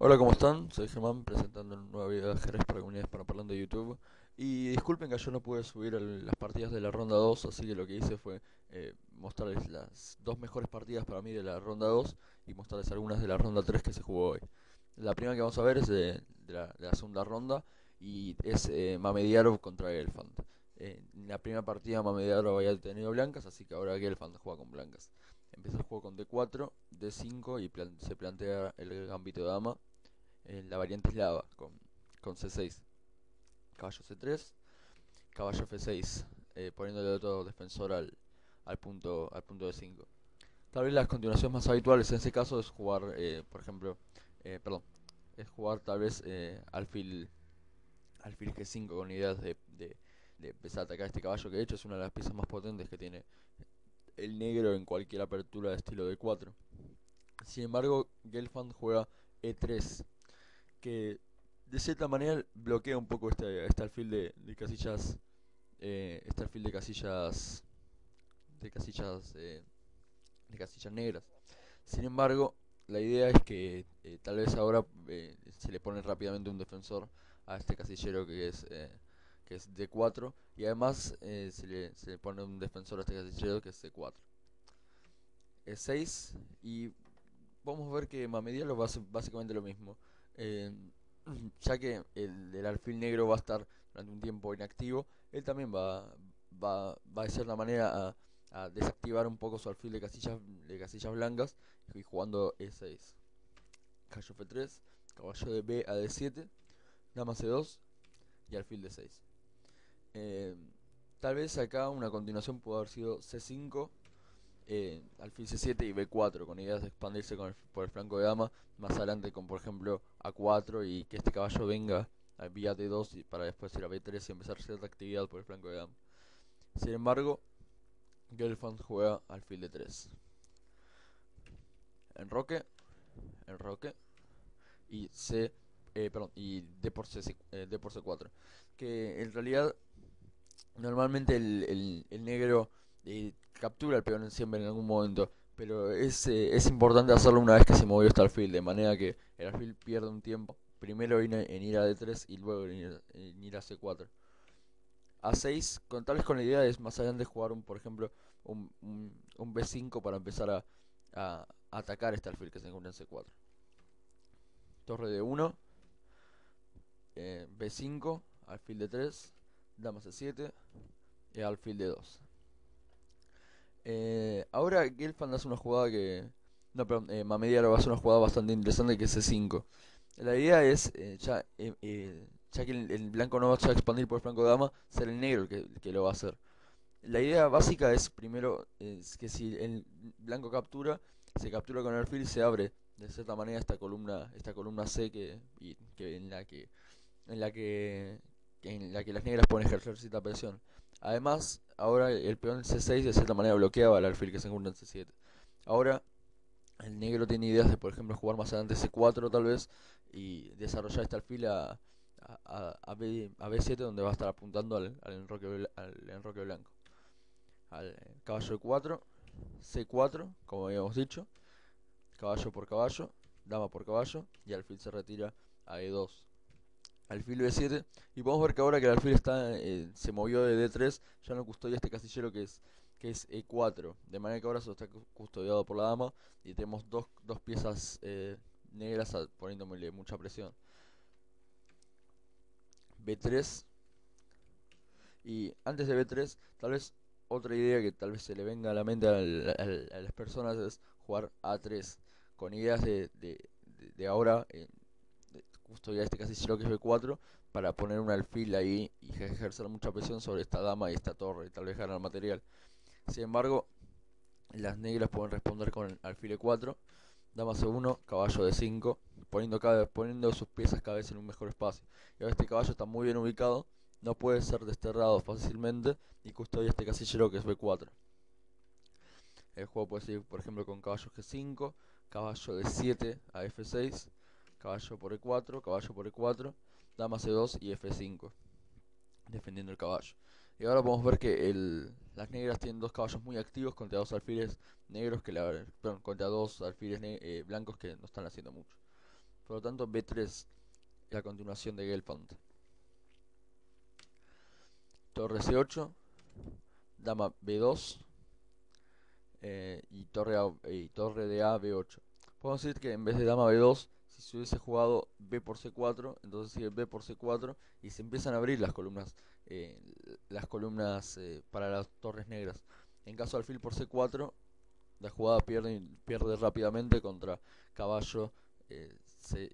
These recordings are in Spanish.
Hola, ¿cómo están? Soy Germán presentando un nuevo video de ajedrez para comunidades hispanoparlante de YouTube. Y disculpen que yo no pude subir las partidas de la ronda 2, así que lo que hice fue mostrarles las dos mejores partidas para mí de la ronda 2 y mostrarles algunas de la ronda 3 que se jugó hoy. La primera que vamos a ver es de la segunda ronda y es Mamediarov contra Gelfand. En la primera partida Mamediarov había tenido blancas, así que ahora Gelfand juega con blancas. Empieza el juego con D4, D5 y se plantea el gambito de dama. La variante es lava con C6, caballo C3, caballo F6, poniéndole otro defensor al punto D5. Tal vez las continuaciones más habituales en ese caso es jugar, por ejemplo, perdón, es jugar tal vez alfil G5 con ideas de empezar a atacar este caballo, que de hecho es una de las piezas más potentes que tiene el negro en cualquier apertura de estilo D4. Sin embargo, Gelfand juega E3, que de cierta manera bloquea un poco este alfil de casillas, este alfil de casillas, de casillas negras. Sin embargo, la idea es que tal vez ahora se le pone rápidamente un defensor a este casillero que es D4 y además se le pone un defensor a este casillero que es C4. E6 y vamos a ver que Mamedialo va a ser básicamente lo mismo. Eh, ya que el alfil negro va a estar durante un tiempo inactivo, él también va de cierta manera a desactivar un poco su alfil de casillas blancas y jugando E6. Caballo F3, caballo de B a D7, dama C2 y alfil D6. Eh, Tal vez acá una continuación pudo haber sido C5, alfil C7 y B4, con ideas de expandirse por el flanco de dama, más adelante con por ejemplo A4 y que este caballo venga a vía D2 y para después ir a B3 y empezar cierta actividad por el flanco de dama. Sin embargo, Gelfand juega alfil D3. Enroque, enroque y D por C4. Que en realidad normalmente el negro captura el peón siempre en algún momento, pero es importante hacerlo una vez que se movió este alfil, de manera que el alfil pierde un tiempo. Primero en ir a D3 y luego en ir a C4. A6, tal vez con la idea de más adelante jugar por ejemplo, un B5 para empezar a atacar este alfil que se encuentra en C4. Torre de 1, B5, alfil de 3, dama C7 y alfil de 2. Ahora Gelfand hace una jugada que... No, perdón, Mamediaro hace una jugada bastante interesante que es C5. La idea es, ya que el blanco no va a expandir por el flanco de dama, ser el negro el que lo va a hacer. La idea básica es primero es que si el blanco captura, se captura con el alfil, se abre de cierta manera esta columna C en la que las negras pueden ejercer cierta presión. Además, ahora el peón C6 de cierta manera bloqueaba al alfil que se encuentra en C7. Ahora el negro tiene ideas de, por ejemplo, jugar más adelante C4 tal vez y desarrollar este alfil a B7 donde va a estar apuntando al enroque blanco. Al caballo E4, C4, como habíamos dicho, caballo por caballo, dama por caballo y alfil se retira a E2. Alfil B7 y podemos ver que ahora que el alfil se movió de D3 ya no custodia este casillero que es E4, de manera que ahora solo está custodiado por la dama y tenemos dos piezas negras poniéndole mucha presión. B3 y antes de B3 tal vez otra idea que tal vez se le venga a la mente a las personas es jugar A3 con ideas de ahora custodiar este casillero que es B4 para poner un alfil ahí y ejercer mucha presión sobre esta dama y esta torre y tal vez ganar material. Sin embargo, las negras pueden responder con alfil E4, dama C1, caballo D5, poniendo sus piezas cada vez en un mejor espacio. Y ahora este caballo está muy bien ubicado, no puede ser desterrado fácilmente y custodia este casillero que es B4. El juego puede seguir, por ejemplo, con caballo G5, caballo D7 a F6, caballo por E4, caballo por E4, dama C2 y F5, defendiendo el caballo. Y ahora podemos ver que las negras tienen dos caballos muy activos contra dos alfiles negros perdón, contra dos alfiles blancos que no están haciendo mucho. Por lo tanto, B3 es la continuación de Gelfand. Torre C8, dama B2 y torre de A B8. Podemos decir que en vez de dama B2, si se hubiese jugado B por C4, entonces sigue B por C4 y se empiezan a abrir eh, las columnas para las torres negras. En caso de alfil por C4, la jugada pierde rápidamente contra caballo,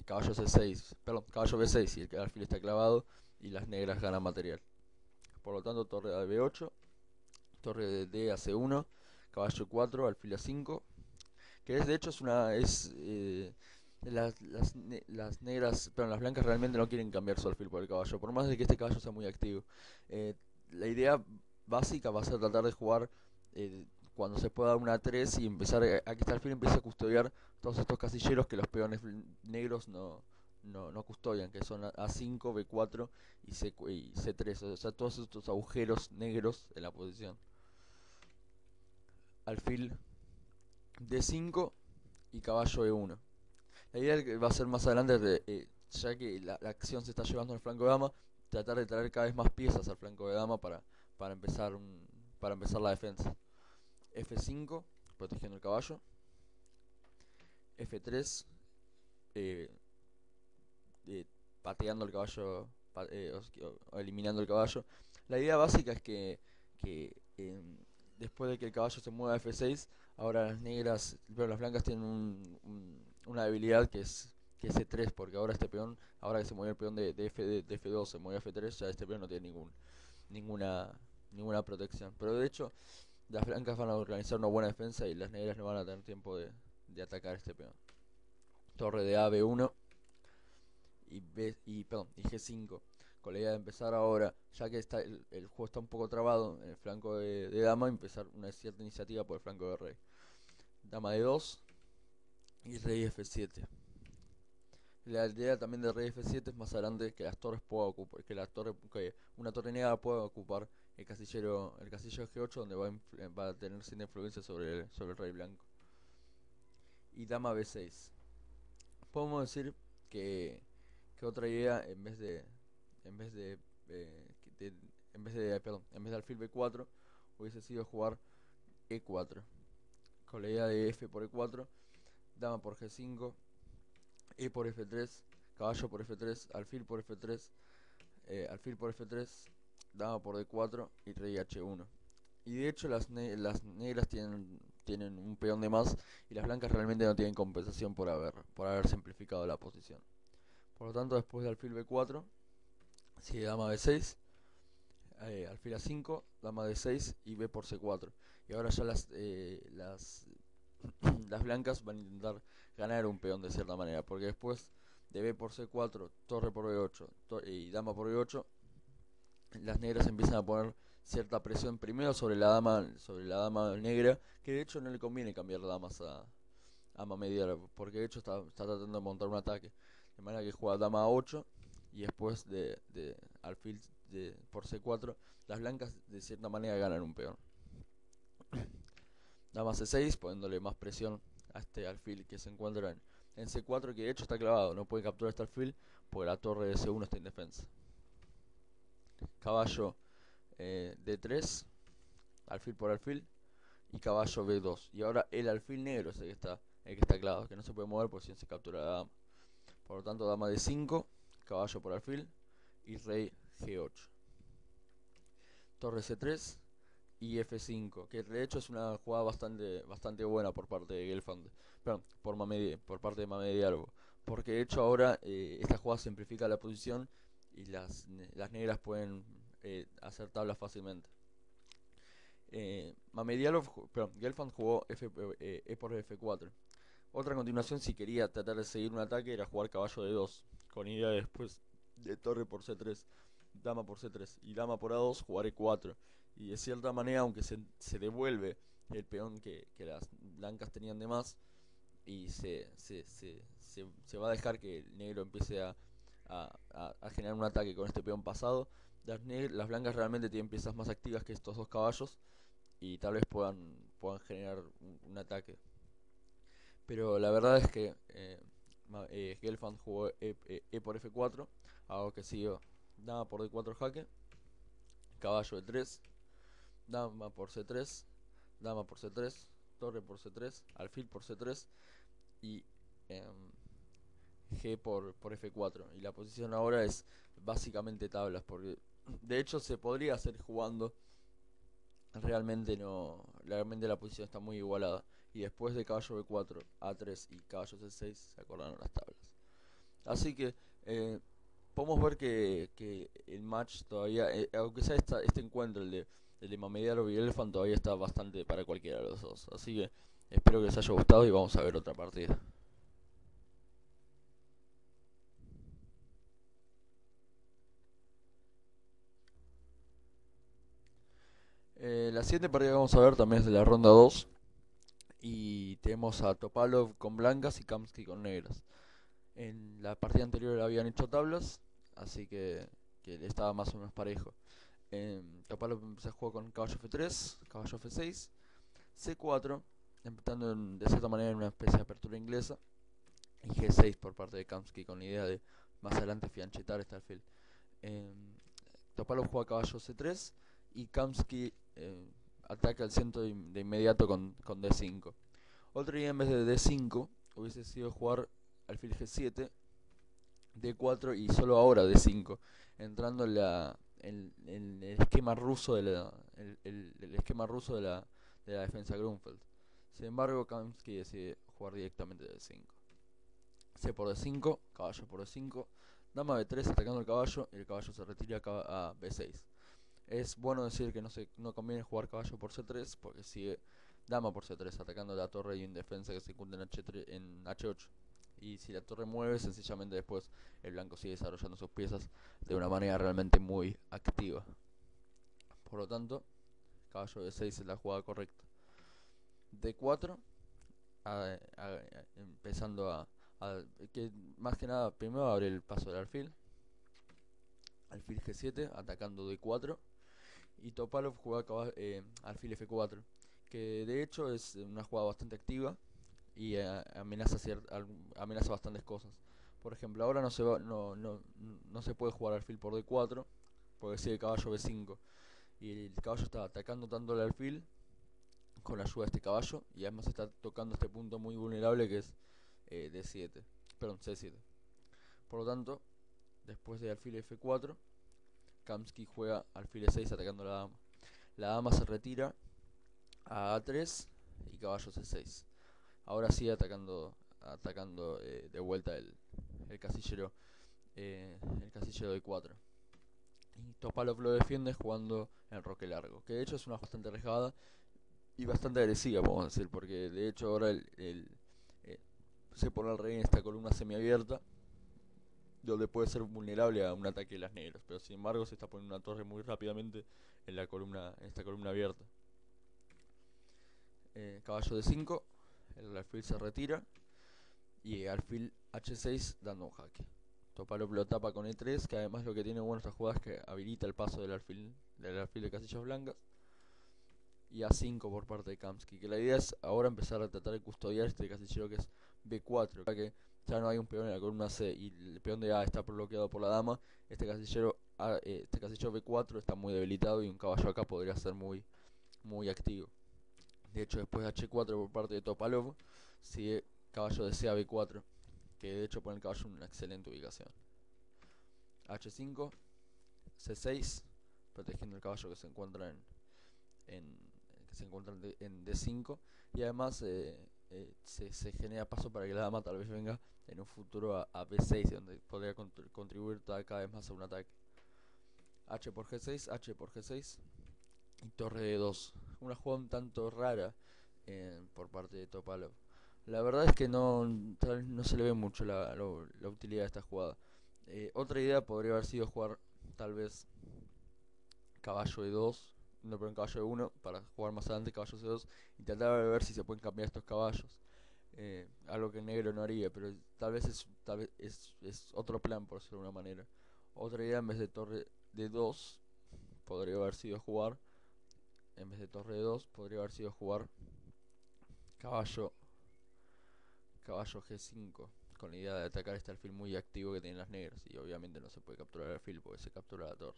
caballo C6, perdón, caballo B6 y el alfil está clavado y las negras ganan material. Por lo tanto, torre a B8, torre de D a C1, caballo 4, alfil a 5, que de hecho las negras, pero las blancas realmente no quieren cambiar su alfil por el caballo, por más de que este caballo sea muy activo. Eh, la idea básica va a ser tratar de jugar eh, cuando se pueda una 3 y empezar a que este alfil empiece a custodiar todos estos casilleros que los peones negros no custodian, que son A5, B4 y C3, o sea, todos estos agujeros negros en la posición. Alfil D5 y caballo E1. La idea que va a ser más adelante, ya que la acción se está llevando al flanco de dama, tratar de traer cada vez más piezas al flanco de dama para empezar para empezar la defensa. F5, protegiendo el caballo. F3, eh, pateando el caballo, o eliminando el caballo. La idea básica es que después de que el caballo se mueva a F6, ahora las negras, pero las blancas tienen una debilidad que es C3, porque ahora este peón, ahora que se mueve el peón de F2, se mueve a F3, ya este peón no tiene ninguna, ninguna protección. Pero de hecho, las blancas van a organizar una buena defensa y las negras no van a tener tiempo de atacar este peón. Torre de A, B1 y G5, con la idea de empezar ahora, ya que el juego está un poco trabado en el flanco de dama, empezar una cierta iniciativa por el flanco de rey. Dama de 2 y rey F7. La idea también de rey F7 es más adelante que las torres puedan ocupar, que una torre negra pueda ocupar el castillo G8, donde va a tener cierta influencia sobre el rey blanco. Y dama B6. Podemos decir que, que otra idea en vez de, de- en vez de alfil B4 hubiese sido jugar E4, con la idea de F por E4, dama por G5, E por F3, caballo por F3, alfil por F3, dama por D4 y rey H1. Y de hecho las negras tienen un peón de más y las blancas realmente no tienen compensación por haber simplificado la posición. Por lo tanto, después de alfil B4, sigue dama B6, alfil A5, dama D6 y B por C4. Y ahora ya las blancas van a intentar ganar un peón de cierta manera, porque después de B por C4, torre por B8 y dama por B8, las negras empiezan a poner cierta presión primero sobre la dama negra, que de hecho no le conviene cambiar damas a Mamediara, porque de hecho está tratando de montar un ataque. De manera que juega dama A8 y después de alfil por C4, las blancas de cierta manera ganan un peón. Dama C6, poniéndole más presión a este alfil que se encuentra en C4, que de hecho está clavado, no puede capturar este alfil porque la torre de C1 está indefensa. Caballo D3, alfil por alfil, y caballo B2. Y ahora el alfil negro es el que está clavado, que no se puede mover por si no se captura la dama. Por lo tanto, dama D5, caballo por alfil y rey G8. Torre C3 y F5, que de hecho es una jugada bastante buena por parte de Gelfand, perdón, por parte de Mamediarbo, porque de hecho ahora esta jugada simplifica la posición y las negras pueden hacer tablas fácilmente. Gelfand jugó E por F4. Otra continuación, si quería tratar de seguir un ataque, era jugar caballo de 2, con idea después de torre por C3, dama por C3 y dama por A2, jugar E4. Y de cierta manera, aunque se devuelve el peón que las blancas tenían de más, y se va a dejar que el negro empiece a generar un ataque con este peón pasado, las blancas realmente tienen piezas más activas que estos dos caballos y tal vez puedan generar un ataque. Pero la verdad es que Gelfand jugó E por F4, algo que siguió dama por D4 jaque, caballo de 3, dama por C3, dama por C3, torre por C3, alfil por C3 y em, G por F4. Y la posición ahora es básicamente tablas, porque de hecho se podría hacer jugando. Realmente la posición está muy igualada. Y después de caballo B4, A3 y caballo C6 se acordaron las tablas. Así que podemos ver que el match todavía, aunque sea este encuentro, el de Mamediarov y Elefant, todavía está bastante para cualquiera de los dos. Así que espero que les haya gustado y vamos a ver otra partida. La siguiente partida que vamos a ver también es de la ronda 2. Y tenemos a Topalov con blancas y Kamsky con negras. En la partida anterior habían hecho tablas, así que estaba más o menos parejo. Topalov empezó a jugar con caballo F3, caballo F6, C4, empezando de cierta manera en una especie de apertura inglesa, y G6 por parte de Kamsky con la idea de más adelante fianchetar este alfil. Topalov juega caballo C3 y Kamsky ataca el centro de inmediato con D5. Otra idea en vez de D5 hubiese sido jugar alfil G7, D4 y solo ahora D5, entrando en el esquema ruso el esquema ruso de la defensa Grunfeld. Sin embargo, Kamsky decide jugar directamente D5. C por D5, caballo por D5, dama B3 atacando el caballo y el caballo se retira a B6. Es bueno decir que no conviene jugar caballo por C3 porque sigue dama por C3 atacando la torre y un defensa que se encuentra en H8. Y si la torre mueve, sencillamente después el blanco sigue desarrollando sus piezas de una manera realmente muy activa. Por lo tanto, caballo de 6 es la jugada correcta. D4, empezando que más que nada, primero abre el paso del alfil. Alfil G7, atacando D4. Y Topalov juega alfil F4, que de hecho es una jugada bastante activa y amenaza bastantes cosas. Por ejemplo, ahora no se puede jugar alfil por D4 porque sigue caballo B5 y el caballo está atacando tanto el alfil con la ayuda de este caballo y además está tocando este punto muy vulnerable que es D7, perdón, C7. Por lo tanto, después de alfil F4, Kamsky juega alfil E6 atacando la dama. La dama se retira a A3 y caballo C6. Ahora sí atacando de vuelta el casillero el casillero de 4. Y Topalov lo defiende jugando en roque largo, que de hecho es una bastante arriesgada y bastante agresiva, podemos decir, porque de hecho ahora eh, se pone al rey en esta columna semiabierta, donde puede ser vulnerable a un ataque de las negras, pero sin embargo se está poniendo una torre muy rápidamente en esta columna abierta. Caballo de 5, el alfil se retira y alfil H6 dando un jaque. Topalov lo tapa con E3, que además lo que tiene bueno esta jugada es que habilita el paso del alfil de casillas blancas. Y A5 por parte de Kamsky, que la idea es ahora empezar a tratar de custodiar este casillero que es B4, ya que ya no hay un peón en la columna C y el peón de A está bloqueado por la dama. Este casillero B4 está muy debilitado y un caballo acá podría ser muy activo. De hecho, después de H4 por parte de Topalov, sigue caballo de C a B4, que de hecho pone el caballo en una excelente ubicación. H5, C6, protegiendo el caballo que se encuentra en en D5 y además se genera paso para que la dama tal vez venga en un futuro a B6 donde podría contribuir cada vez más a un ataque. H por G6, H por G6 y torre de 2, una jugada un tanto rara por parte de Topalov. La verdad es que tal vez no se le ve mucho la utilidad de esta jugada. Otra idea podría haber sido jugar tal vez caballo de 2, no, pero en caballo de 1 para jugar más adelante caballo C2 y tratar de ver si se pueden cambiar estos caballos. Algo que el negro no haría, pero tal vez es otro plan, por decirlo de alguna manera. Otra idea en vez de torre de 2 podría haber sido jugar, en vez de torre de 2 podría haber sido jugar caballo G5 con la idea de atacar este alfil muy activo que tienen las negras. Y obviamente no se puede capturar el alfil porque se captura la torre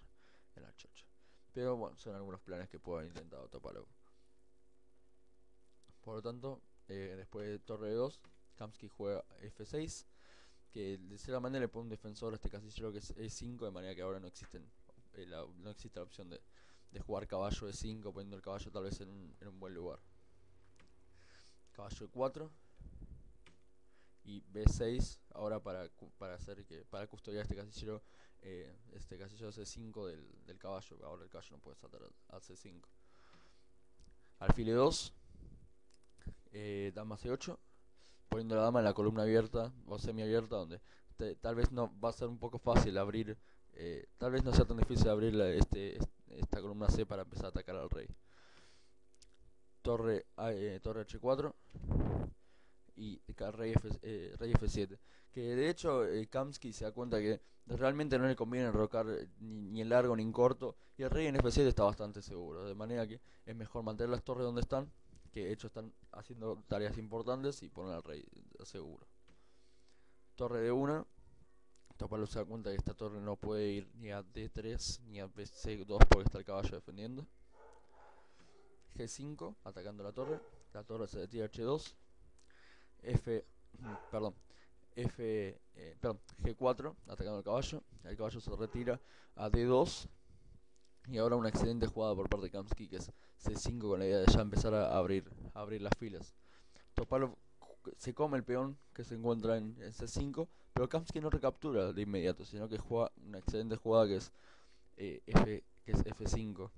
en la chocha. Pero bueno, son algunos planes que puede haber intentado Topalov. Por lo tanto, después de torre E2, Kamsky juega F6, que de cierta manera le pone un defensor a este casillero que es E5, de manera que ahora no existe la opción de jugar caballo E5, poniendo el caballo tal vez en un buen lugar. Caballo E4 y B6 ahora para custodiar este casillero C5 del caballo. Ahora el caballo no puede saltar a C5. Alfil E2, dama C8, poniendo la dama en la columna abierta o semiabierta, donde tal vez no va a ser un poco fácil abrir, tal vez no sea tan difícil abrir esta columna C para empezar a atacar al rey. Torre H4 y rey F7, que de hecho Kamsky se da cuenta que realmente no le conviene enrocar ni en largo ni en corto, y el rey en F7 está bastante seguro, de manera que es mejor mantener las torres donde están, que de hecho están haciendo tareas importantes, y poner al rey seguro. Torre D1, Topalov se da cuenta que esta torre no puede ir ni a D3 ni a BC2 porque está el caballo defendiendo. G5, atacando la torre se retira H2, G4, atacando el caballo se retira a D2, y ahora una excelente jugada por parte de Kamsky, que es C5, con la idea de ya empezar a abrir las filas. Topalov se come el peón que se encuentra en C5, pero Kamsky no recaptura de inmediato, sino que juega una excelente jugada que es F5,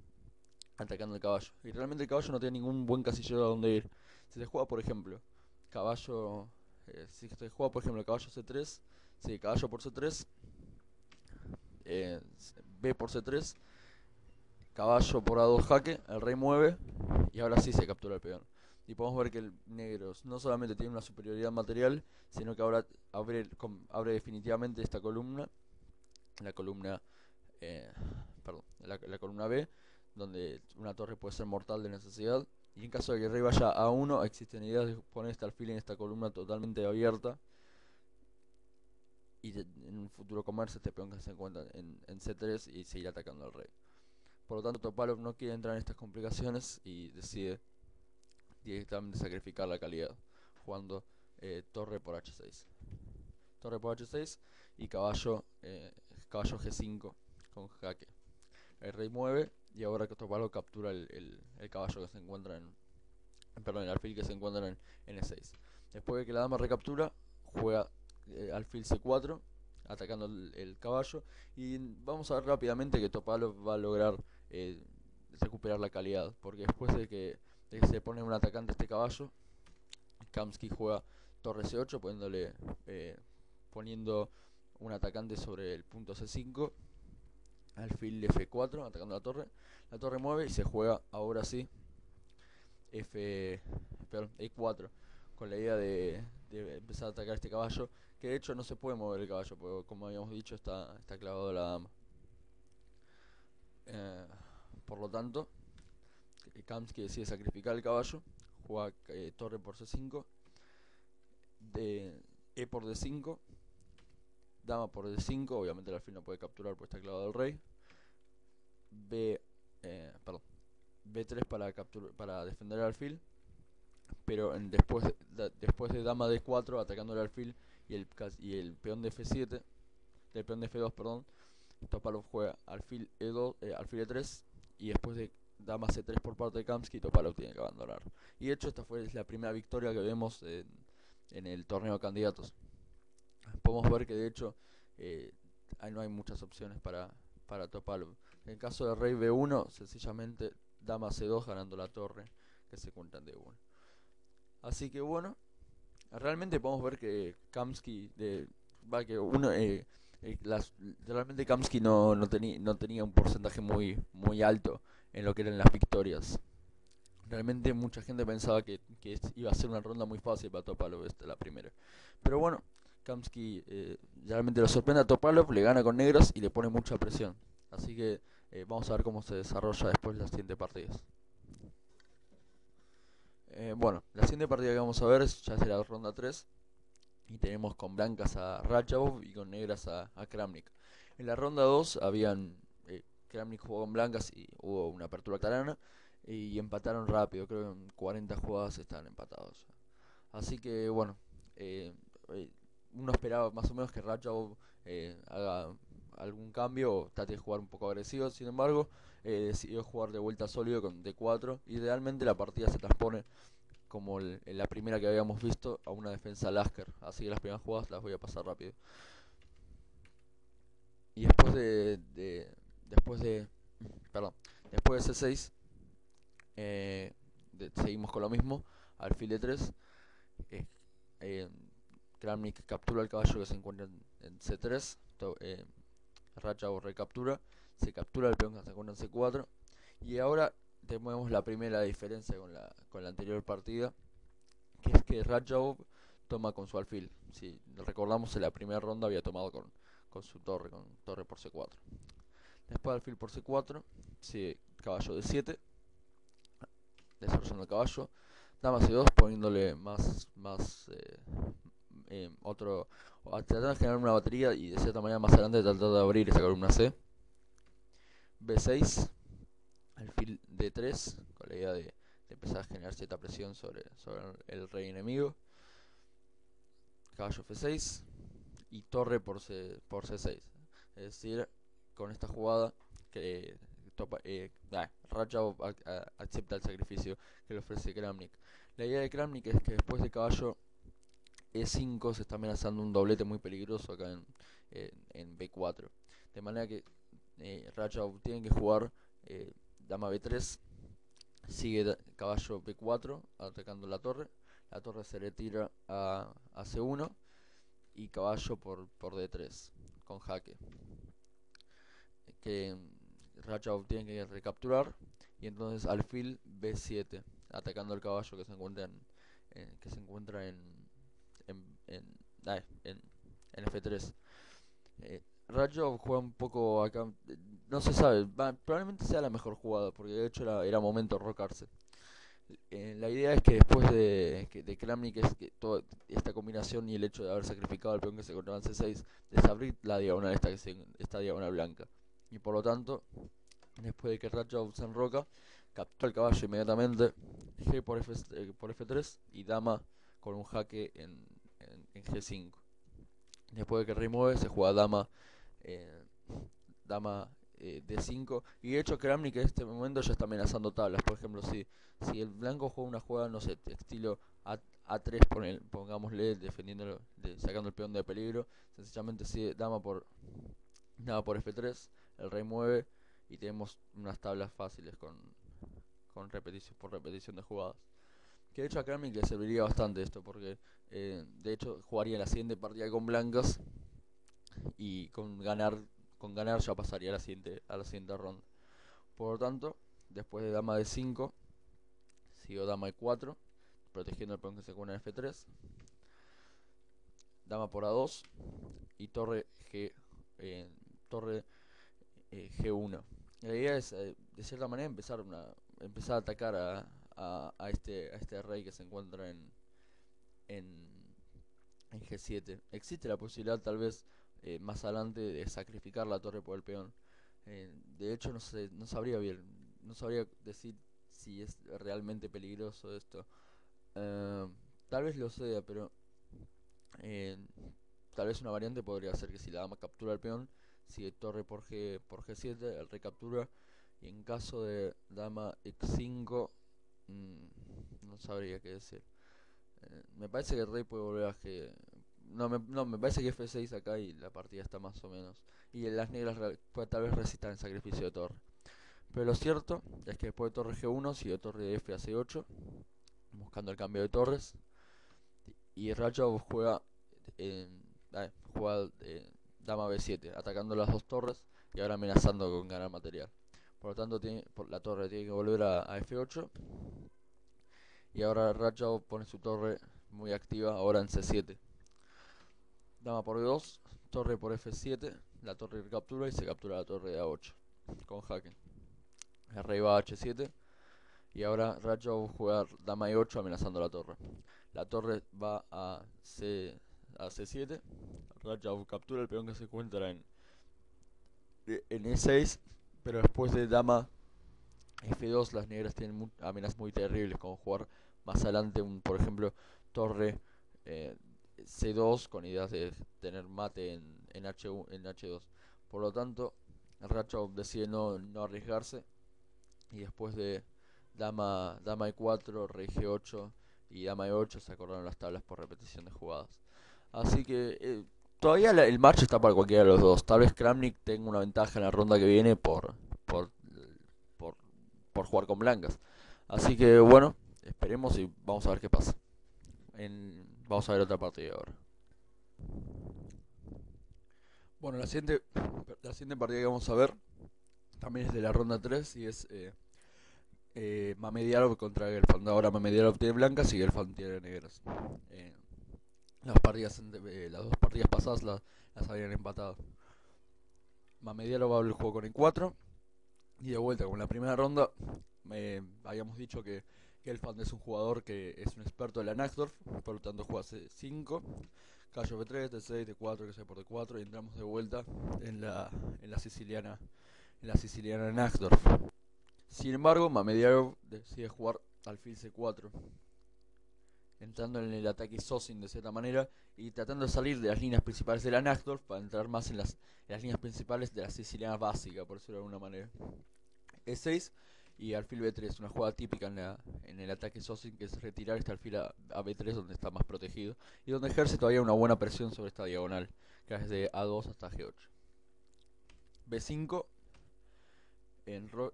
atacando el caballo. Y realmente el caballo no tiene ningún buen casillero a donde ir. Si se juega, por ejemplo, caballo C3, sí, caballo por C3, B por C3, caballo por A2 jaque, el rey mueve, y ahora sí se captura el peón. Y podemos ver que el negro no solamente tiene una superioridad material, sino que ahora abre definitivamente esta columna, la columna, la columna B, donde una torre puede ser mortal de necesidad. Y en caso de que el rey vaya a 1, existen ideas de poner este alfil en esta columna totalmente abierta, y en un futuro comerse este peón que se encuentra en C3 y seguir atacando al rey. Por lo tanto, Topalov no quiere entrar en estas complicaciones y decide directamente sacrificar la calidad, jugando torre por H6. Torre por H6 y caballo G5 con jaque. El rey mueve y ahora que Topalov captura el caballo que se encuentra el alfil que se encuentra en E6. Después de que la dama recaptura, juega alfil C4, atacando el caballo, y vamos a ver rápidamente que Topalov va a lograr recuperar la calidad, porque después de que se pone un atacante a este caballo, Kamsky juega torre C8 poniendo un atacante sobre el punto C5, alfil F4 atacando la torre mueve y se juega ahora sí E4, con la idea de empezar a atacar este caballo, que de hecho no se puede mover el caballo, porque como habíamos dicho está clavado la dama. Por lo tanto, Kamsky decide sacrificar el caballo, juega torre por C5, E por D5, dama por D5, obviamente el alfil no puede capturar porque está clavado el rey, B3 para defender el alfil, pero después de dama D4 atacando el alfil y el peón de F7, el peón de F2, perdón, Topalov juega alfil alfil E3, y después de dama C3 por parte de Kamsky, Topalov tiene que abandonar. Y de hecho esta fue la primera victoria que vemos en el torneo de candidatos. Podemos ver que de hecho no hay muchas opciones para Topalov. En el caso de rey B1, sencillamente dama C2 ganando la torre que se cuenta en D1. Así que bueno, realmente podemos ver que Kamsky realmente Kamsky no tenía un porcentaje muy alto en lo que eran las victorias. Realmente mucha gente pensaba que iba a ser una ronda muy fácil para Topalov la primera. Pero bueno, Kamsky realmente lo sorprende a Topalov, le gana con negros y le pone mucha presión. Así que vamos a ver cómo se desarrolla después las siguientes partidas. Bueno, la siguiente partida que vamos a ver ya será ronda 3. y tenemos con blancas a Rajabov y con negras a Kramnik. En la ronda 2 habían Kramnik jugó con blancas y hubo una apertura catalana y empataron rápido, creo que en 40 jugadas estaban empatados. Así que bueno, eh, eh, uno esperaba más o menos que Rajabov haga algún cambio o trate de jugar un poco agresivo. Sin embargo, decidió jugar de vuelta sólido con D4. Idealmente la partida se transpone como en la primera que habíamos visto a una defensa Lasker. Así que las primeras jugadas las voy a pasar rápido. Y después de perdón, después de C6 seguimos con lo mismo. Alfil D3. eh, eh, Kramnik captura el caballo que se encuentra en C3. Rajabov recaptura. Se captura el peón que se encuentra en C4. Y ahora tenemos la primera diferencia con la anterior partida, que es que Rajabov toma con su alfil. Si recordamos, en la primera ronda había tomado con su torre, con torre por C4. Después alfil por C4, sigue caballo D7, desarrollando el caballo. Dama C2, poniéndole otro, tratando de generar una batería y de cierta manera más adelante tratar de abrir esa columna C. B6, alfil D3, con la idea de empezar a generar cierta presión sobre el rey enemigo. Caballo F6 y torre por C6. Es decir, con esta jugada que Rajabov acepta el sacrificio que le ofrece Kramnik. La idea de Kramnik es que después de caballo E5 se está amenazando un doblete muy peligroso acá en B4. De manera que Rajabov tiene que jugar dama B3, sigue caballo B4 atacando la torre. La torre se retira a C1 y caballo por D3 con jaque. Que Rajabov tiene que recapturar y entonces alfil B7 atacando el caballo que se encuentra en, en, en, en F3. Rajabov juega un poco acá, no se sabe, probablemente sea la mejor jugada porque de hecho era momento de rocarse. La idea es que después de Kramnik, es que toda esta combinación y el hecho de haber sacrificado al peón que se encontraba en C6, desabrir la diagonal esta diagonal blanca. Y por lo tanto, después de que Rajabov se enroca, captura el caballo inmediatamente, G por F3 y dama con un jaque en G5. Después de que el rey mueve, se juega eh, dama D5. Y de hecho Kramnik en este momento ya está amenazando tablas. Por ejemplo, si el blanco juega una jugada, no sé, estilo A3, pongámosle, defendiéndolo, sacando el peón de peligro, sencillamente sigue dama por F3, el rey mueve y tenemos unas tablas fáciles con repetición de jugadas. Que de hecho a Kramnik le serviría bastante esto, porque de hecho jugaría la siguiente partida con blancas y con ganar ya pasaría a la siguiente ronda. Por lo tanto, después de dama D5, sigo dama E4, protegiendo el peón que se encuentra en F3, dama por A2 y torre G1. La idea es, de cierta manera, empezar a atacar a este rey que se encuentra en, en G7. Existe la posibilidad, tal vez, más adelante, de sacrificar la torre por el peón. De hecho, no sé, no sabría bien, no sabría decir si es realmente peligroso esto. Eh, Tal vez lo sea, pero eh, tal vez una variante podría ser que si la dama captura el peón, sigue torre por G7, el rey captura, y en caso de dama X5, no sabría qué decir. Me parece que el rey puede volver a G. No, me parece que F6 acá y la partida está más o menos. Y las negras tal vez resistan el sacrificio de torre. Pero lo cierto es que después de torre G1 sigue torre de F a C8, buscando el cambio de torres. Y Rajabov juega dama B7, atacando las dos torres y ahora amenazando con ganar material. Por lo tanto, la torre tiene que volver a F8. Y ahora Rajabov pone su torre muy activa ahora en C7. Dama por E2, torre por F7, la torre recaptura y se captura la torre de A8 con jaque. El rey va a H7 y ahora Rajabov juega dama E8 amenazando la torre. La torre va a a C7. Rajab captura el peón que se encuentra en E6, pero después de dama F2 las negras tienen amenazas muy terribles, como jugar más adelante, por ejemplo, torre eh, C2 con ideas de tener mate en H1, en H2. Por lo tanto, Rajab decide no arriesgarse y después de dama E4, rey G8 y dama E8 se acordaron las tablas por repetición de jugadas. Así que todavía el match está para cualquiera de los dos. Tal vez Kramnik tenga una ventaja en la ronda que viene por, por, por jugar con blancas. Así que bueno, esperemos y vamos a ver qué pasa. Vamos a ver otra partida ahora. Bueno, la siguiente partida que vamos a ver también es de la ronda 3 y es Mamediarov contra Gelfand. Ahora Mamediarov tiene blancas y Gelfand tiene negras. Eh, las dos partidas pasadas las habían empatado. Mamediarov abre el juego con E4 y de vuelta con la primera ronda habíamos dicho que Gelfand es un jugador que es un experto de la Naxdorf, por lo tanto juega C5, caballo B3, D6, D4, que sea por D4 y entramos de vuelta en la siciliana Naxdorf. Sin embargo, Mamediarov decide jugar alfil C4, entrando en el ataque Sosin de cierta manera y tratando de salir de las líneas principales de la Naxdorf para entrar más en las líneas principales de la siciliana básica, por decirlo de alguna manera. E6 y alfil B3, una jugada típica en el ataque Sosin, que es retirar este alfil a B3 donde está más protegido y donde ejerce todavía una buena presión sobre esta diagonal, que es de A2 hasta G8. B5,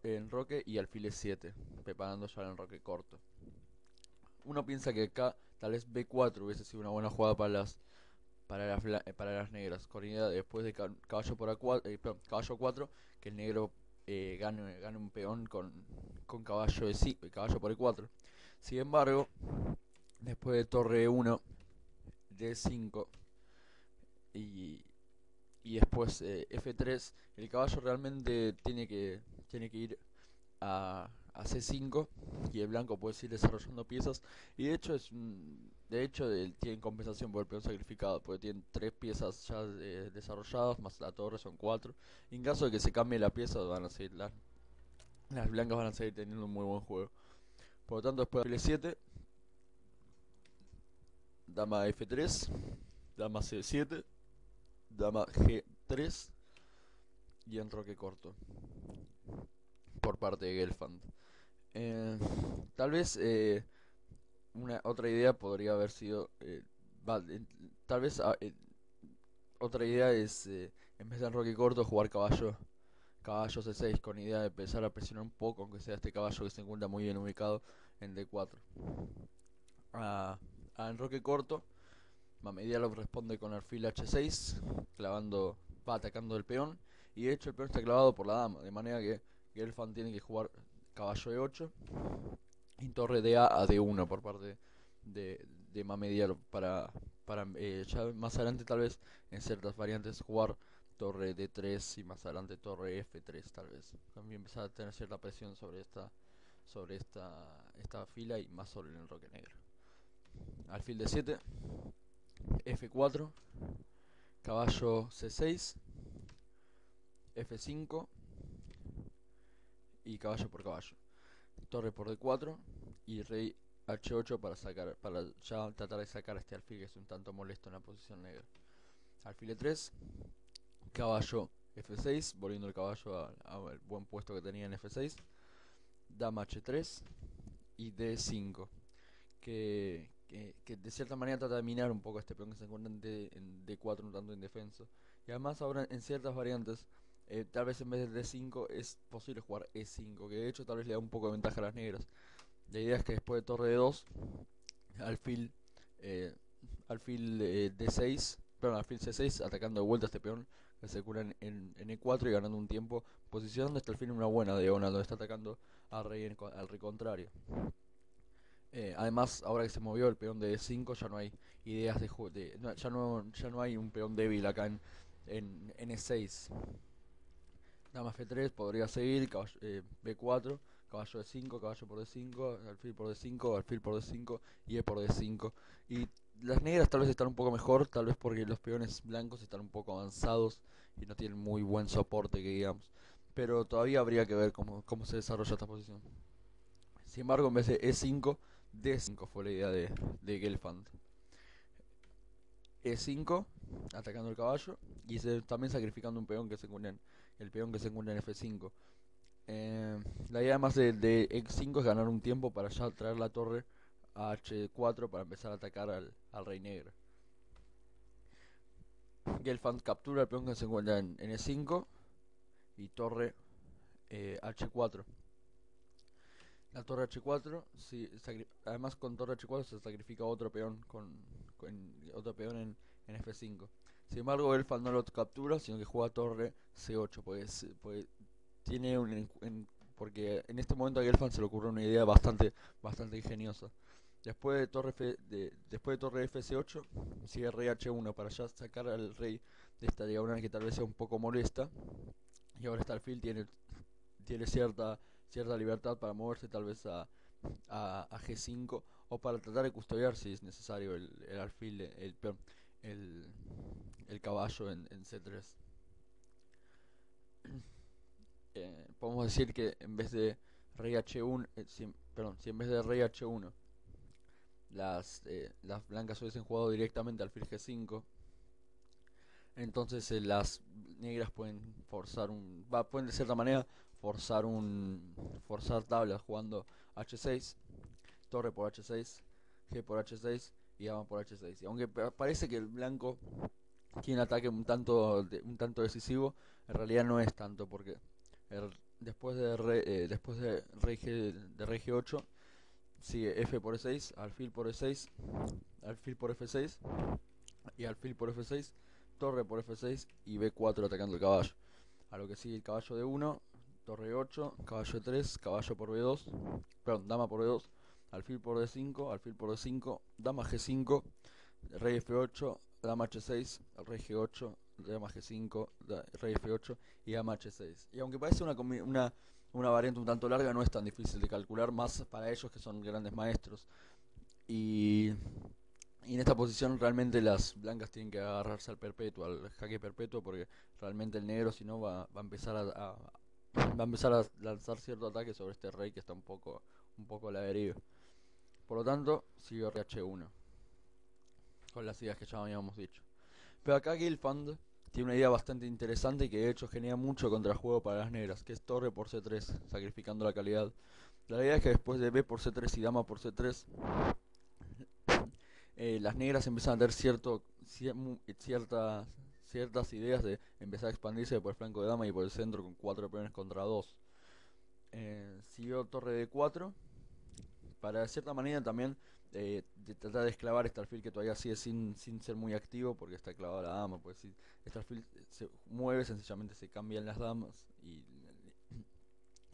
enroque y alfil E7, preparando ya el enroque corto. Uno piensa que acá tal vez B4 hubiese sido una buena jugada para las negras, con idea después de caballo por A4, perdón, caballo 4, que el negro gane un peón con caballo por E4. Sin embargo, después de torre E1, D5 y, y después F3, el caballo realmente tiene que ir a C5 y el blanco puede seguir desarrollando piezas y de hecho él tiene compensación por el peón sacrificado porque tiene 3 piezas ya desarrolladas más la torre son 4 y en caso de que se cambie la pieza las blancas van a seguir teniendo un muy buen juego. Por lo tanto, después de F7, dama F3, dama C7, dama G3 y enroque corto por parte de Gelfand. Tal vez una otra idea podría haber sido tal vez otra idea es en vez de enroque corto jugar caballo C6 con idea de empezar a presionar un poco, aunque sea este caballo que se encuentra muy bien ubicado en D4. A enroque corto, Mamediarov responde con alfil H6, va atacando el peón, y de hecho el peón está clavado por la dama, de manera que Gelfand tiene que jugar caballo E8 y torre de A D1 por parte de Mamediarov para ya más adelante tal vez en ciertas variantes jugar torre D3 y más adelante torre F3 tal vez. También empezar a tener cierta presión sobre esta fila y más sobre el enroque negro. Alfil D7, F4, caballo C6, F5 y caballo por caballo. Torre por D4 y rey H8 para ya tratar de sacar este alfil que es un tanto molesto en la posición negra. Alfil E3, caballo F6, volviendo el caballo al buen puesto que tenía en F6, dama H3 y D5, que de cierta manera trata de minar un poco este peón que se encuentra en D4 un tanto indefenso. Y además ahora en ciertas variantes, tal vez en vez de D5 es posible jugar E5, que de hecho tal vez le da un poco de ventaja a las negras. La idea es que después de torre D2, alfil, eh, alfil D6, perdón, alfil C6, atacando de vuelta a este peón que se cura en E4 y ganando un tiempo, posicionando hasta el fin una buena diagonal donde está atacando al rey contrario. Además, ahora que se movió el peón de D5, ya no hay ideas ya no hay un peón débil acá en E6. Dama F3 podría seguir, B4, caballo D5, caballo por D5, alfil por D5, alfil por D5 y E por D5. Y Las negras tal vez están un poco mejor, tal vez porque los peones blancos están un poco avanzados y no tienen muy buen soporte, que digamos. Pero todavía habría que ver cómo se desarrolla esta posición. Sin embargo, en vez de E5, D5 fue la idea de Gelfand. E5, atacando el caballo, y también sacrificando un peón que se encuentra el peón que se encuentra en F5. La idea más de E5 es ganar un tiempo para ya traer la torre a H4 para empezar a atacar al rey negro. Gelfand captura el peón que se encuentra en E5 y torre H4. La torre H4, sí, además con torre H4 se sacrifica otro peón con otro peón en F5. Sin embargo, Gelfand no lo captura, sino que juega torre C8, pues tiene porque en este momento a Gelfand se le ocurrió una idea bastante ingeniosa. Después de torre FC8, sigue rey H1 para ya sacar al rey de esta diagonal que tal vez sea un poco molesta. Y ahora este alfil tiene cierta libertad para moverse tal vez a G5 o para tratar de custodiar si es necesario el alfil, perdón, el, el caballo en C3. Podemos decir que en vez de rey H1, si en vez de rey H1 las blancas hubiesen jugado directamente alfil G5, entonces las negras pueden pueden de cierta manera forzar tablas jugando H6, torre por H6, G por H6 y dama por H6. Y aunque parece que el blanco tiene un ataque un tanto decisivo, en realidad no es tanto porque después de rey G8 sigue F por E6, alfil por E6, alfil por F6 y alfil por F6, torre por F6 y B4 atacando el caballo. A lo que sigue el caballo de 1, torre 8, caballo de 3, caballo por B2, perdón, dama por B2, alfil por D5, alfil por D5, dama G5, rey F8, dama H6, rey G8, dama G5, rey F8 y dama H6. Y aunque parece una variante un tanto larga, no es tan difícil de calcular, más para ellos que son grandes maestros. Y y en esta posición realmente las blancas tienen que agarrarse al perpetuo, al jaque perpetuo, porque realmente el negro si no va a empezar va a empezar a lanzar cierto ataque sobre este rey que está un poco a la deriva. Por lo tanto, siguió RH1, con las ideas que ya habíamos dicho. Pero acá Guildfand tiene una idea bastante interesante que de hecho genera mucho contrajuego para las negras, que es torre por C3, sacrificando la calidad. La idea es que después de B por C3 y dama por C3, las negras empiezan a tener ciertas ideas de empezar a expandirse por el flanco de dama y por el centro con 4 peones contra 2. Siguió torre de 4 para de cierta manera también de tratar de esclavar este alfil que todavía sigue sin ser muy activo porque está clavado la dama. Pues si este alfil se mueve, sencillamente se cambian las damas y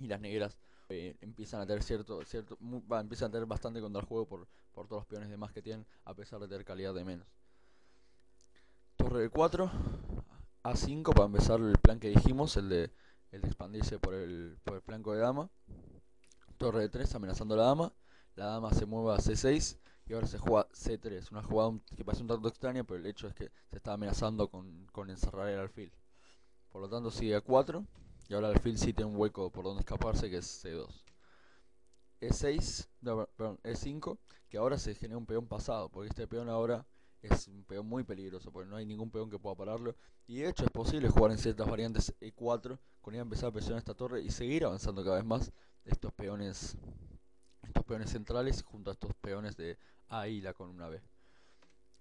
las negras empiezan a tener empiezan a tener bastante contra el juego por todos los peones de más que tienen, a pesar de tener calidad de menos. Torre de 4, A5 para empezar el plan que dijimos, el de expandirse por el flanco de dama. Torre de 3 amenazando la dama se mueve a C6 y ahora se juega C3, una jugada que parece un tanto extraña, pero el hecho es que se está amenazando con encerrar el alfil. Por lo tanto sigue a 4 y ahora el alfil sí tiene un hueco por donde escaparse que es C2. E6, no, perdón, E5, que ahora se genera un peón pasado, porque este peón ahora es un peón muy peligroso, porque no hay ningún peón que pueda pararlo. Y de hecho es posible jugar en ciertas variantes E4, con ella empezar a presionar esta torre y seguir avanzando cada vez más estos peones centrales junto a estos peones de A y la columna B.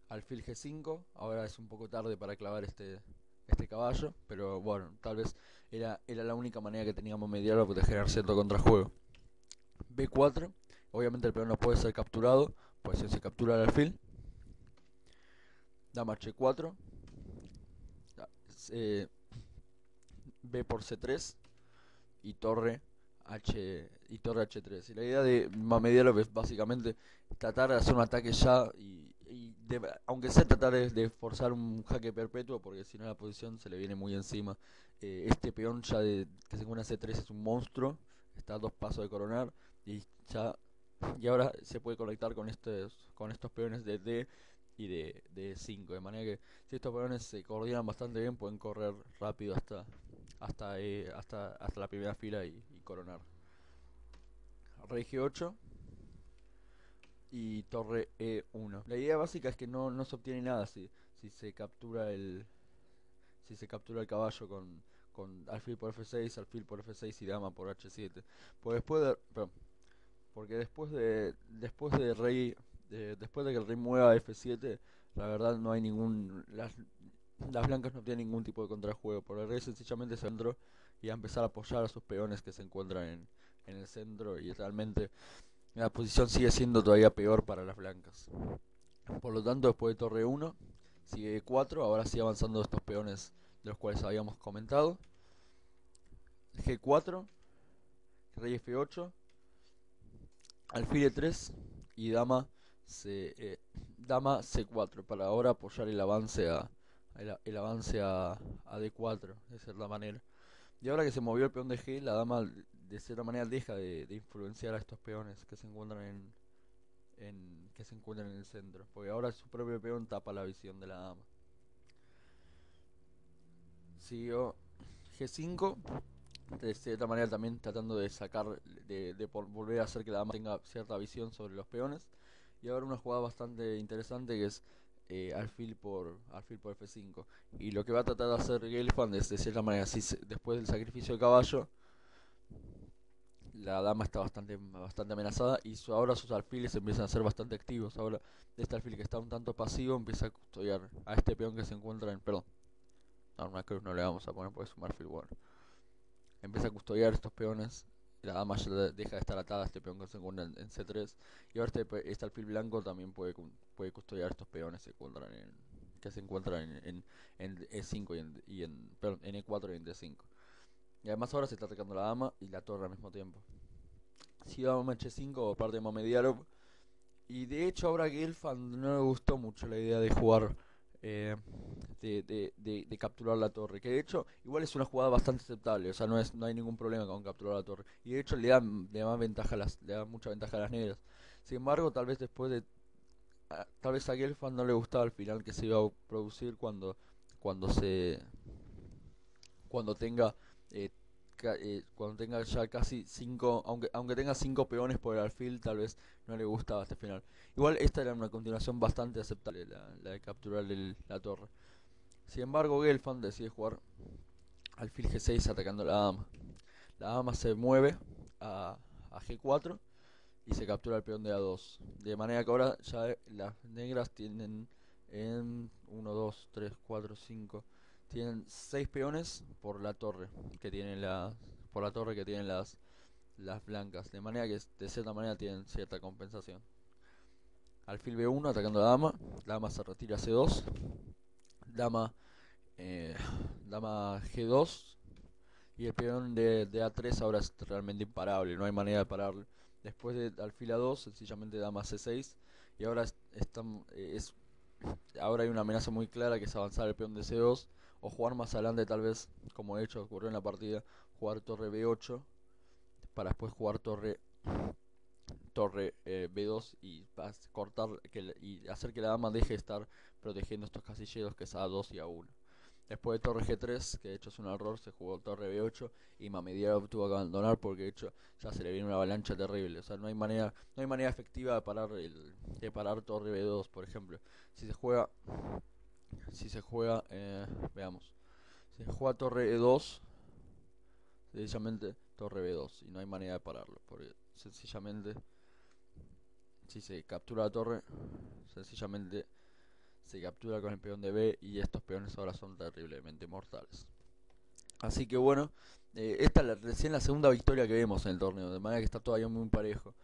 Alfil G5, ahora es un poco tarde para clavar este caballo, pero bueno, tal vez era la única manera que teníamos mediar para generar cierto contrajuego. B4, obviamente el peón no puede ser capturado, pues si se captura el alfil. Dama H4, eh, B por C3 y torre torre H3. Y la idea de Mamediarov es básicamente tratar de hacer un ataque ya aunque sea tratar de forzar un jaque perpetuo, porque si no la posición se le viene muy encima. Este peón que se encuentra en C3 es un monstruo, está a 2 pasos de coronar y ahora se puede conectar con estos peones de D y de 5, de manera que si estos peones se coordinan bastante bien pueden correr rápido hasta la primera fila y coronar. Rey G8 y torre E1. La idea básica es que no se obtiene nada si se captura el caballo con alfil por F6, alfil por F6 y dama por H7. Pues perdón, porque después de que el rey mueva a F7, la verdad no hay las blancas no tienen ningún tipo de contrajuego, porque el rey sencillamente se entró y a empezar a apoyar a sus peones que se encuentran en el centro, y realmente la posición sigue siendo todavía peor para las blancas. Por lo tanto, después de torre 1, sigue 4, ahora sí avanzando estos peones de los cuales habíamos comentado. G4, rey F8, alfil E3 y dama C4 para ahora apoyar el avance a D4, de cierta manera. Y ahora que se movió el peón de G, la dama de cierta manera deja de influenciar a estos peones que se encuentran en el centro, porque ahora su propio peón tapa la visión de la dama. Siguió G5, de cierta manera también tratando de volver a hacer que la dama tenga cierta visión sobre los peones. Y ahora una jugada bastante interesante que es alfil por F5. Y lo que va a tratar de hacer Gelfand es, de cierta manera, después del sacrificio del caballo, la dama está bastante amenazada y ahora sus alfiles empiezan a ser bastante activos. Ahora este alfil que está un tanto pasivo empieza a custodiar a este peón que se encuentra en... Perdón, no, una cruz no le vamos a poner porque es un marfil bueno. Empieza a custodiar estos peones. La dama ya deja de estar atada a este peón que se encuentra en C3. Y ahora este alfil blanco también puede custodiar estos peones que se encuentran en E5 perdón, en E4 y en D5. Y además ahora se está atacando la dama y la torre al mismo tiempo. Si dama H5 por parte de Mamediarov. Y de hecho ahora a Gelfand no le gustó mucho la idea de jugar, de capturar la torre. Que de hecho igual es una jugada bastante aceptable, o sea, no hay ningún problema con capturar la torre. Y de hecho le da mucha ventaja a las negras. Sin embargo, tal vez a Gelfand no le gustaba el final que se iba a producir cuando se cuando tenga eh, cuando tenga ya casi 5, aunque tenga 5 peones por el alfil, tal vez no le gustaba este final. Igual esta era una continuación bastante aceptable, la de capturar la torre. Sin embargo, Gelfand decide jugar alfil G6 atacando a la dama. La dama se mueve a G4 y se captura el peón de A2. De manera que ahora ya las negras tienen en 1, 2, 3, 4, 5. Tienen 6 peones por la torre que tienen las blancas. De manera que de cierta manera tienen cierta compensación. Alfil B1 atacando a la dama. La dama se retira a C2. Dama, eh, dama G2. Y el peón de A3 ahora es realmente imparable. No hay manera de pararlo. Después de alfil A2, sencillamente dama C6. Y ahora hay una amenaza muy clara que es avanzar el peón de C2. O jugar más adelante, tal vez, como de hecho ocurrió en la partida, jugar torre B8 para después jugar torre B2 y y hacer que la dama deje de estar protegiendo estos casilleros que es A2 y A1. Después de torre G3, que de hecho es un error, se jugó torre B8 y Mamediarov tuvo que abandonar porque de hecho ya se le viene una avalancha terrible. O sea, no hay manera efectiva de parar torre B2, por ejemplo. Si se juega, veamos, si se juega torre E2, sencillamente torre B2 y no hay manera de pararlo, porque sencillamente si se captura la torre, sencillamente se captura con el peón de B y estos peones ahora son terriblemente mortales. Así que bueno, esta es recién la segunda victoria que vemos en el torneo, de manera que está todavía muy parejo.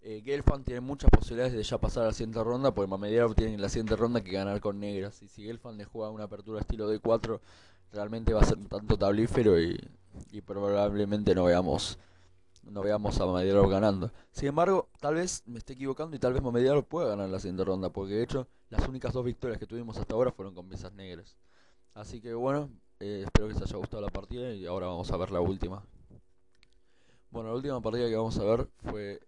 Gelfand tiene muchas posibilidades de ya pasar a la siguiente ronda, porque Mamediarov tiene en la siguiente ronda que ganar con negras. Y si Gelfand le juega una apertura estilo D4, realmente va a ser un tanto tablífero y probablemente no veamos a Mamediarov ganando. Sin embargo, tal vez me esté equivocando y tal vez Mamediarov pueda ganar la siguiente ronda, porque de hecho las únicas 2 victorias que tuvimos hasta ahora fueron con piezas negras. Así que bueno, espero que les haya gustado la partida y ahora vamos a ver la última. Bueno, la última partida que vamos a ver fue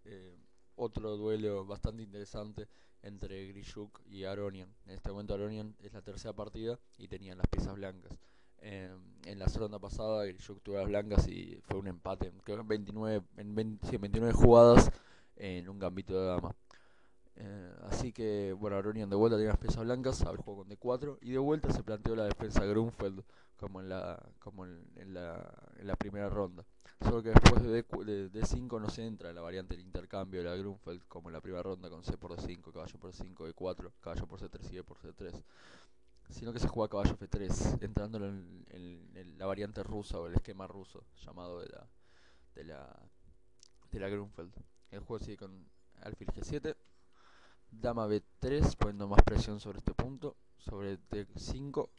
otro duelo bastante interesante entre Grishuk y Aronian. En este momento Aronian es la tercera partida y tenían las piezas blancas. En la ronda pasada Grishuk tuvo las blancas y fue un empate, creo que en 29, sí, 29 jugadas en un gambito de dama. Así que, bueno, Aronian de vuelta tiene las piezas blancas, al juego con D4 y de vuelta se planteó la defensa Grunfeld como en la primera ronda. Solo que después de D5 no se entra en la variante del intercambio de la Grunfeld como en la primera ronda con C por D5, caballo por D5, D4, caballo por C3 y D por C3, sino que se juega caballo F3, entrándolo en la variante rusa o el esquema ruso llamado de la, de la Grunfeld. El juego sigue con alfil G7, dama B3, poniendo más presión sobre este punto, sobre D5,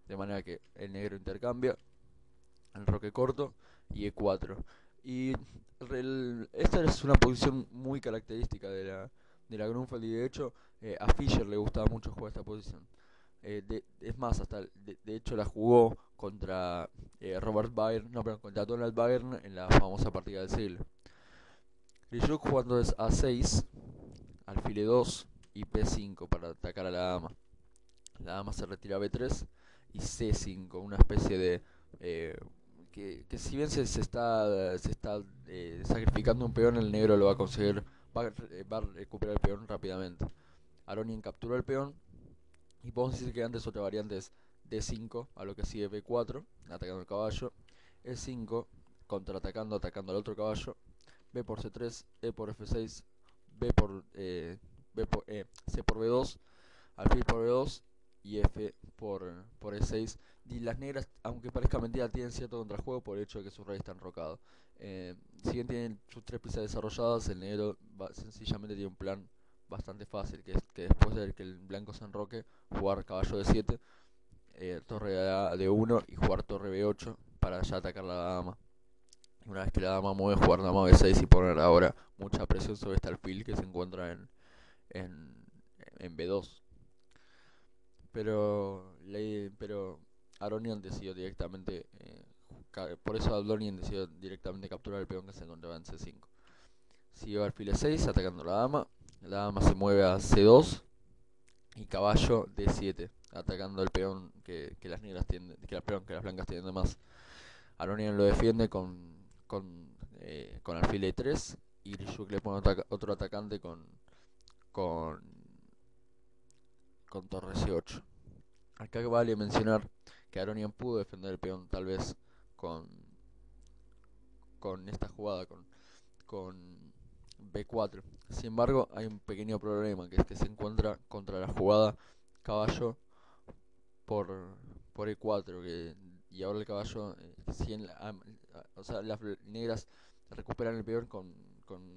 de manera que el negro intercambia, el roque corto y E4. Y esta es una posición muy característica de la Grunfeld y de hecho a Fischer le gustaba mucho jugar esta posición. Es más, hasta de hecho la jugó contra Robert Byrne, no, perdón, contra Donald Byrne en la famosa partida del siglo. Grishuk jugando es A6, alfil E2 y P5 para atacar a la dama. La dama se retira a B3 y C5, una especie de... eh, que si bien se está sacrificando un peón, el negro lo va a conseguir, va a recuperar el peón rápidamente. Aronian capturó el peón y podemos decir que antes otra variante es D5, a lo que sigue B4, atacando el caballo, E5, contraatacando, atacando al otro caballo, B por C3, E por F6, C por B2, alfil por B2 y F por E6. Y las negras, aunque parezca mentira, tienen cierto contrajuego por el hecho de que su rey está enrocado. Si bien tienen sus tres piezas desarrolladas, el negro sencillamente tiene un plan bastante fácil, que es que después de que el blanco se enroque, jugar caballo de 7, torre de 1 y jugar torre B8 para ya atacar la dama. Y una vez que la dama mueve, jugar dama B6 y poner ahora mucha presión sobre este alfil que se encuentra en, en B2. Pero Aronian decidió directamente, por eso Aronian decidió directamente capturar el peón que se encontraba en C5. Siguió alfil E6 atacando la dama se mueve a C2 y caballo D7 atacando el peón que las negras tienden, que las blancas tienen de más. Aronian lo defiende con alfil E3 y Grishuk le pone otro atacante con, con torre C8. Acá vale mencionar que Aronian pudo defender el peón tal vez con, con esta jugada, con B4. Sin embargo, hay un pequeño problema, que es que se encuentra contra la jugada caballo por, por E4, y ahora el caballo, o sea, las negras recuperan el peón con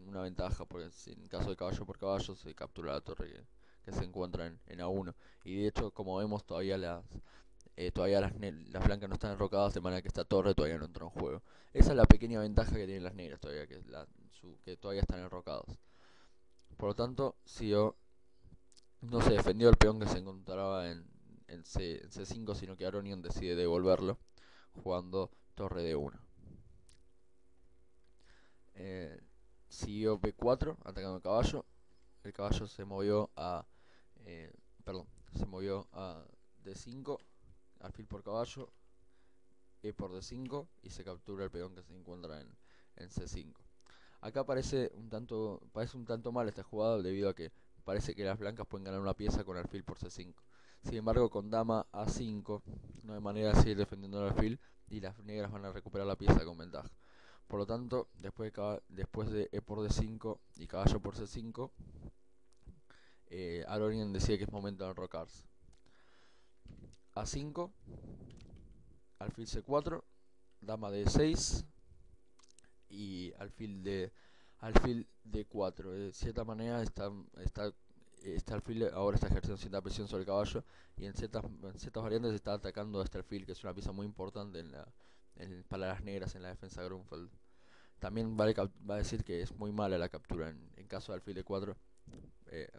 una ventaja, porque si en caso de caballo por caballo se captura la torre que se encuentra en A1. Y de hecho, como vemos, todavía las blancas no están enrocadas, de manera que esta torre todavía no entró en juego. Esa es la pequeña ventaja que tienen las negras todavía, que todavía están enrocados. Por lo tanto, no se defendió el peón que se encontraba en C5, sino que Aronian decide devolverlo jugando torre D1. Eh, Siguió B4 atacando el caballo. El caballo se movió eh, se movió a D5, alfil por caballo, E por D5 y se captura el peón que se encuentra en C5. Acá parece un tanto mal esta jugada debido a que parece que las blancas pueden ganar una pieza con alfil por C5. Sin embargo, con dama A5 no hay manera de seguir defendiendo el alfil y las negras van a recuperar la pieza con ventaja. Por lo tanto, después de E por D5 y caballo por C5, Aronian decide que es momento de enrocarse. A5, alfil C4, dama D6 y alfil D4. De cierta manera este alfil ahora está ejerciendo cierta presión sobre el caballo y en ciertas variantes está atacando a este alfil, que es una pieza muy importante para las negras en la defensa de Grunfeld. También va a decir que es muy mala la captura en caso de alfil D4.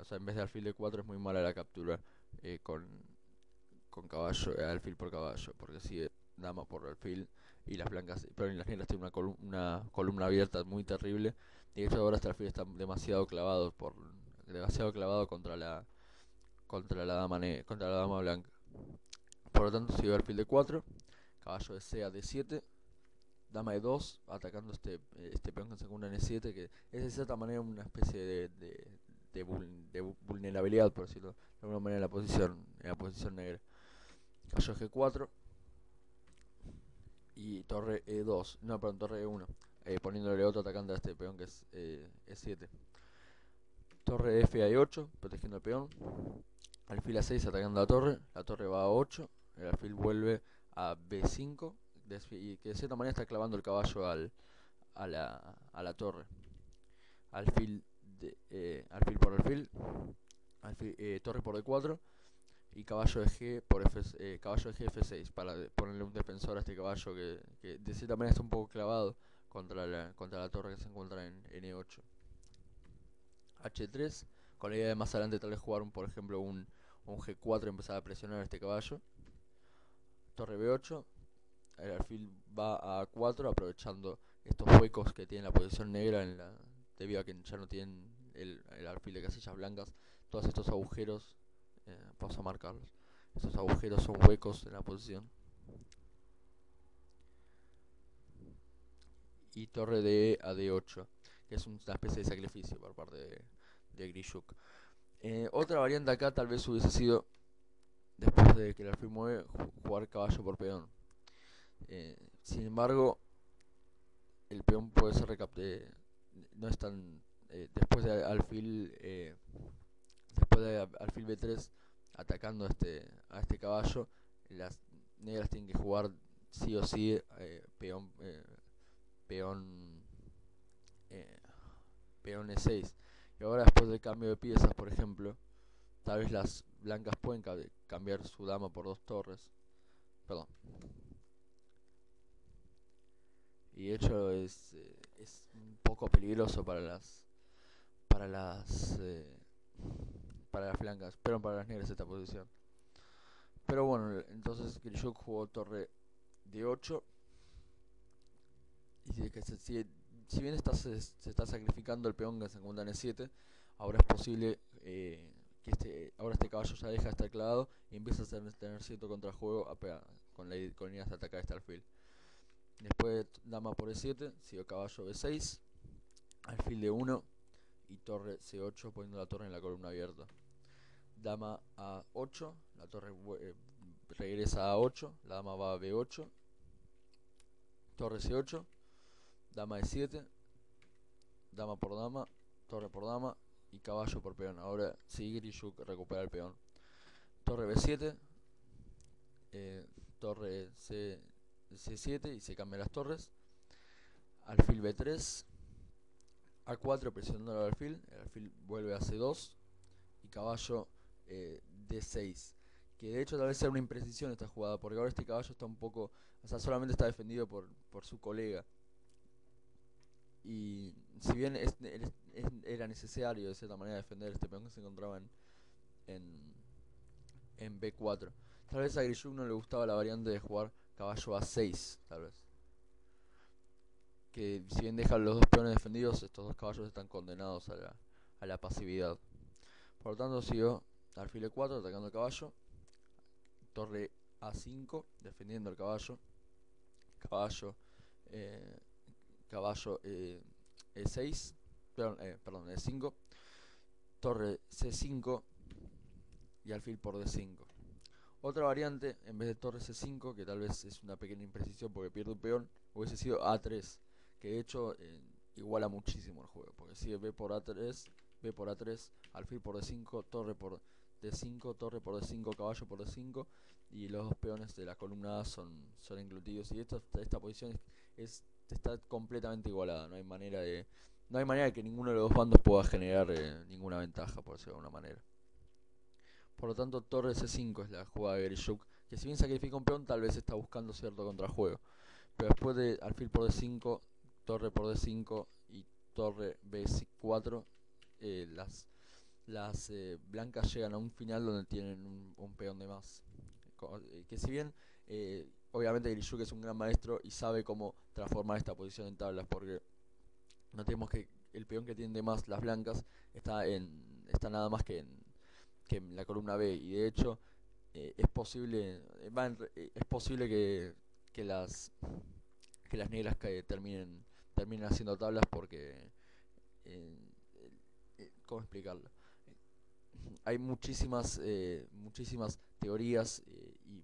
O sea, en vez de alfil D4 es muy mala la captura con caballo, alfil por caballo, porque sigue dama por alfil, y las blancas, pero las negras tienen una columna abierta muy terrible. De hecho ahora este alfil está demasiado clavado contra la dama blanca. Por lo tanto sigue alfil de 4, caballo de C a D7, dama de 2, atacando este peón con segunda N7, que es de cierta manera una especie de vulnerabilidad, por decirlo de alguna manera, en la posición negra. Caballo G4 y torre E2, no, perdón, torre E1, poniéndole otro atacante a este peón que es E7. Torre F a E8, protegiendo el peón. Alfil a 6 atacando la torre va a 8, el alfil vuelve a B5, y que de cierta manera está clavando el caballo a la torre. Alfil por torre por D4 y caballo de G por caballo de G F6 para ponerle un defensor a este caballo que de cierta manera está un poco clavado contra la torre que se encuentra en E8. H3, con la idea de más adelante tal vez jugar por ejemplo un G4 y empezar a presionar a este caballo. Torre B8, el alfil va a A4 aprovechando estos huecos que tiene la posición negra debido a que ya no tienen el alfil de casillas blancas. Todos estos agujeros, vamos a marcarlos, estos agujeros son huecos en la posición. Y torre de a D8, que es una especie de sacrificio por parte de Grishuk. Otra variante acá tal vez hubiese sido, después de que el alfil mueve, jugar caballo por peón. Sin embargo, el peón puede ser no es tan después de alfil B3 atacando a este caballo, las negras tienen que jugar sí o sí peón peón E6. Y ahora después del cambio de piezas, por ejemplo, tal vez las blancas pueden cambiar su dama por dos torres. Perdón. Y de hecho es un poco peligroso para las eh, para las blancas, pero para las negras esta posición. Pero bueno, entonces Grishuk jugó torre D8 y si bien se está sacrificando el peón que se encuentra en E7, ahora es posible que ahora este caballo ya deja de estar clavado y empieza a tener cierto contrajuego con ideas de atacar este alfil. Después dama por E7, siguió caballo B6, alfil D1 y torre C8 poniendo la torre en la columna abierta. Dama a 8, la torre regresa a 8, la dama va a B8, torre C8, dama E7, dama por dama, torre por dama y caballo por peón. Ahora sí, Grishuk recupera el peón. Torre B7, torre C7 y se cambian las torres. Alfil B3, A4 presionando el alfil vuelve a C2 y caballo D6. Que de hecho tal vez sea una imprecisión esta jugada, porque ahora este caballo está un poco, o sea, solamente está defendido por su colega. Y si bien era necesario de cierta manera defender este peón que se encontraba en, en B4, tal vez a Grishuk no le gustaba la variante de jugar caballo A6, tal vez. Que si bien dejan los dos peones defendidos, estos dos caballos están condenados a la pasividad. Por lo tanto siguió alfil E4 atacando el caballo, torre A5 defendiendo el caballo, caballo eh, caballo E6, perdón, E5, torre C5 y alfil por D5. Otra variante, en vez de torre C5, que tal vez es una pequeña imprecisión porque pierde un peón, hubiese sido A3, que de hecho iguala muchísimo el juego, porque sigue B por A3, alfil por D5, torre por D5, torre por D5, caballo por D5, y los dos peones de la columna A son inclutidos, y esta posición está completamente igualada, no hay manera de que ninguno de los dos bandos pueda generar ninguna ventaja, por decirlo de alguna manera. Por lo tanto, torre C5 es la jugada de Grishuk, que si bien sacrifica un peón, tal vez está buscando cierto contrajuego. Pero después de alfil por D5, torre por D5 y torre B4, las blancas llegan a un final donde tienen un peón de más. Que si bien obviamente Grishuk es un gran maestro y sabe cómo transformar esta posición en tablas, porque notemos que el peón que tiene más las blancas está nada más que en la columna B, y de hecho es posible es posible que las negras que terminen haciendo tablas porque eh, ¿cómo explicarlo? Hay muchísimas teorías y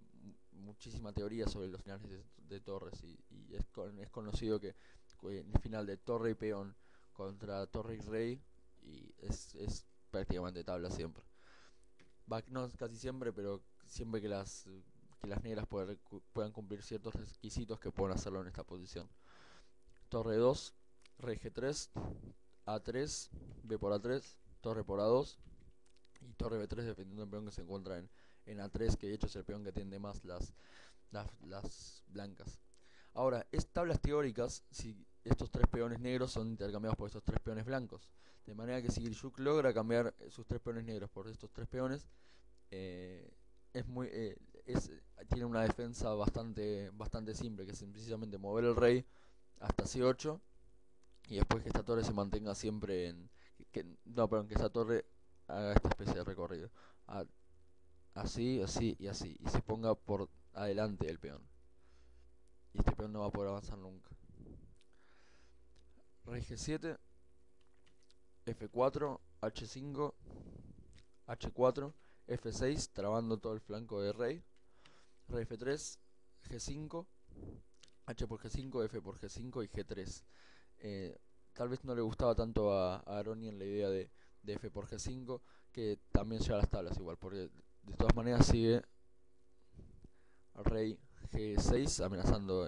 muchísima teoría sobre los finales de torres, y es conocido que en el final de torre y peón contra torre y rey es prácticamente tabla siempre. No casi siempre, pero siempre que las negras puedan cumplir ciertos requisitos que puedan hacerlo en esta posición. Torre 2, rey G3, A3, B por A3, torre por A2 y torre B3 dependiendo del peón que se encuentra en A3, que de hecho es el peón que tiende más las blancas. Ahora, es tablas teóricas si estos tres peones negros son intercambiados por estos tres peones blancos. De manera que si Grishuk logra cambiar sus tres peones negros por estos tres peones, eh, es muy, tiene una defensa bastante simple, que es precisamente mover el rey hasta C8 y después que esta torre se mantenga siempre no, perdón, que esta torre haga esta especie de recorrido. A- Así, así y así. Y se ponga por adelante del peón. Y este peón no va a poder avanzar nunca. Rey G7, F4, H5, H4, F6, trabando todo el flanco de rey. Rey F3, G5, H por G5, F por G5 y G3. Eh, Tal vez no le gustaba tanto a Aronian la idea de F por G5, que también llega a las tablas igual, porque de todas maneras sigue rey G6 amenazando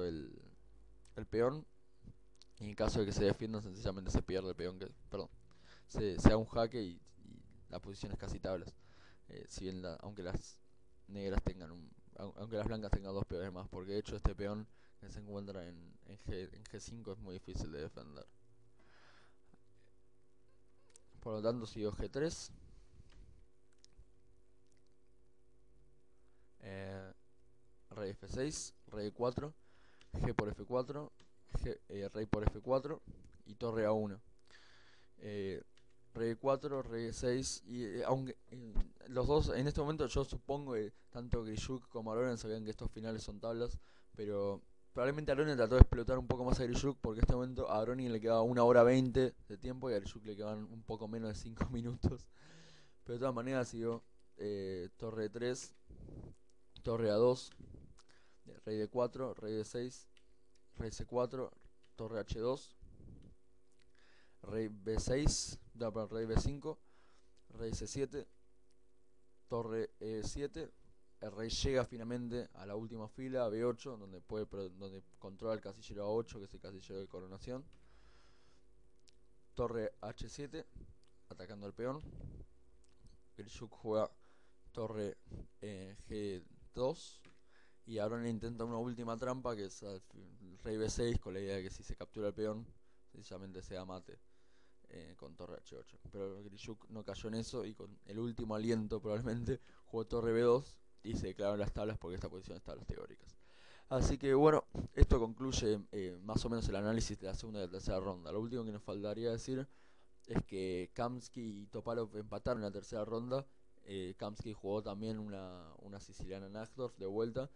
el peón, y en caso de que se defienda sencillamente se pierde el peón, perdón, se da un jaque y la posición es casi tablas. Si bien aunque las negras aunque las blancas tengan dos peones más, porque de hecho este peón que se encuentra en G5 es muy difícil de defender. Por lo tanto siguió G3, eh, rey F6, rey 4, G por F4, rey por F4 y torre A1. Eh, Rey 4, Rey 6 y aunque los dos en este momento yo supongo que tanto Grishuk como Aronen sabían que estos finales son tablas, pero probablemente Aronen trató de explotar un poco más a Grishuk porque en este momento a Aronen le quedaba 1 hora 20 de tiempo y a Grishuk le quedaban un poco menos de 5 minutos. Pero de todas maneras siguió torre 3, torre A2, rey D4, rey D6, rey C4, torre H2, rey B6, no, perdón, rey B5, rey C7, torre E7. El rey llega finalmente a la última fila, B8, donde controla el casillero A8, que es el casillero de coronación. Torre H7, atacando al peón. Grishuk juega torre G2. Y ahora intenta una última trampa, que es el rey B6, con la idea de que si se captura el peón, sencillamente se da mate con torre H8. Pero Grishuk no cayó en eso y con el último aliento probablemente jugó torre B2 y se declararon las tablas porque esta posición es tablas teóricas. Así que bueno, esto concluye más o menos el análisis de la segunda y la tercera ronda. Lo último que nos faltaría decir es que Kamsky y Topalov empataron la tercera ronda. Kamsky jugó también una siciliana Najdorf de vuelta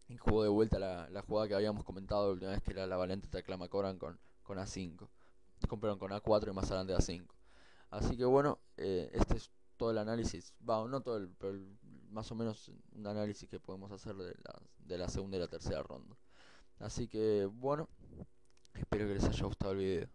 y jugó de vuelta la jugada que habíamos comentado la última vez, que era la Valente Taclama Coran con A5. Perdón, con A4 y más adelante A5. Así que bueno, este es todo el análisis, no todo pero más o menos un análisis que podemos hacer de la segunda y la tercera ronda. Así que bueno, espero que les haya gustado el video.